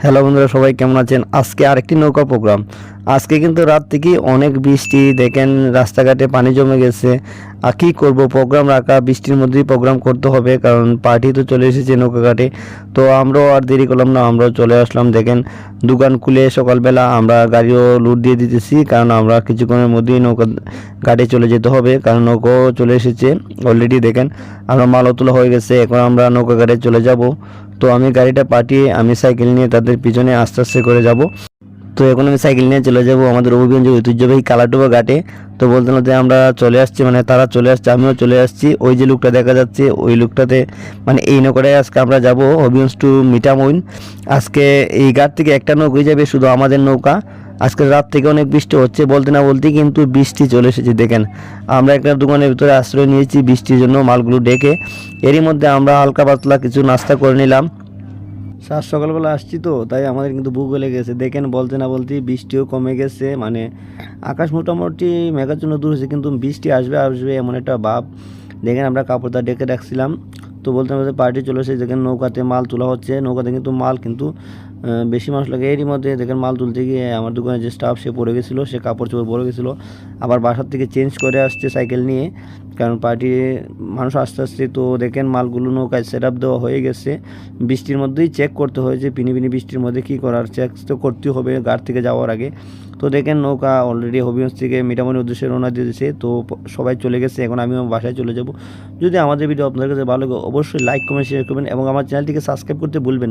Hello বন্ধুরা, সবাই কেমন আছেন? আজকে আরেকটি নৌকা প্রোগ্রাম। আজকে কিন্তু রাত থেকেই অনেক বৃষ্টি, দেখেন রাস্তাঘাটে পানি জমে গেছে। আর কী করব, প্রোগ্রাম রাখা, বৃষ্টির মধ্যেই প্রোগ্রাম করতে হবে, কারণ পার্টি তো চলে এসেছে নৌকা ঘাটে। তো আমরাও আর দেরি করলাম না, আমরাও চলে আসলাম। দেখেন দোকান খুলে সকালবেলা আমরা গাড়িও লোড দিয়ে দিতেছি, কারণ আমরা কিছুক্ষণের মধ্যেই নৌকা ঘাটে চলে যেতে হবে, কারণ নৌকাও চলে এসেছে অলরেডি। দেখেন আমরা মালও তোলা হয়ে গেছে, এখন আমরা নৌকা ঘাটে চলে যাব। তো আমি গাড়িটা পাঠিয়ে আমি সাইকেল নিয়ে তাদের পিছনে আস্তে আস্তে করে যাব। তো এখন আমি সাইকেল নিয়ে চলে যাব আমাদের অভিগঞ্জের ঐতিহ্যবাহী কালাডোবা ঘাটে। তো বলতে না যে আমরা চলে আসছি, মানে তারা চলে আসছে, আমিও চলে আসছি। ওই যে লোকটা দেখা যাচ্ছে, ওই লোকটাতে মানে এই নৌকাটায় আজকে আমরা যাব হবিগঞ্জ টু মিঠামইন। আজকে এই ঘাট থেকে একটা নৌকাই যাবে, শুধু আমাদের নৌকা। আজকে রাত থেকে অনেক বৃষ্টি হচ্ছে, বলতে না বলতেই কিন্তু বৃষ্টি চলে এসেছে। দেখেন আমরা একটা দোকানের ভিতরে আশ্রয় নিয়েছি বৃষ্টির জন্য, মালগুলো ডেকে। এরই মধ্যে আমরা হালকা পাতলা কিছু নাস্তা করে নিলাম। সকালবেলা আসছি তো, তাই আমাদের কিন্তু ভুক লেগে গেছে। দেখেন বলতে না বলতেই বৃষ্টিও কমে গেছে, মানে আকাশ মোটামুটি মেঘাচ্ছন্ন দূর হয়েছে, কিন্তু বৃষ্টি আসবে আসবে এমন একটা ভাব। দেখেন আমরা কাপড়টা ডেকে রাখছিলাম। তো বলতে বলতে পার্টি চলে এসেছে। দেখেন নৌকাতে মাল তোলা হচ্ছে, নৌকাতে কিন্তু মাল কিন্তু বেশি মানুষ লাগে। এরই মধ্যে দেখেন মাল তুলতে গিয়ে আমার দোকানে যে স্টাফ, সে পড়ে গেছিলো, সে কাপড় চোপড় পরে গেছিলো। আবার বাসার থেকে চেঞ্জ করে আসছে সাইকেল নিয়ে, কারণ পার্টি মানুষ আস্তে আস্তে। তো দেখেন মালগুলো নৌকায় সেট আপ দেওয়া হয়ে গেছে। বৃষ্টির মধ্যেই চেক করতে হয়েছে, পিনি বৃষ্টির মধ্যে কী করার, চেক তো করতেই হবে ঘাট থেকে যাওয়ার আগে। তো দেখেন নৌকা অলরেডি হবিগঞ্জ থেকে মিঠামনির উদ্দেশ্যে রওনা দিয়ে দিয়েছে। তো সবাই চলে গেছে, এখন আমিও বাসায় চলে যাব। যদি আমাদের ভিডিও আপনাদের কাছে ভালো লাগে, অবশ্যই লাইক কমেন্ট শেয়ার করবেন এবং আমার চ্যানেলটিকে সাবস্ক্রাইব করতে ভুলবেন না।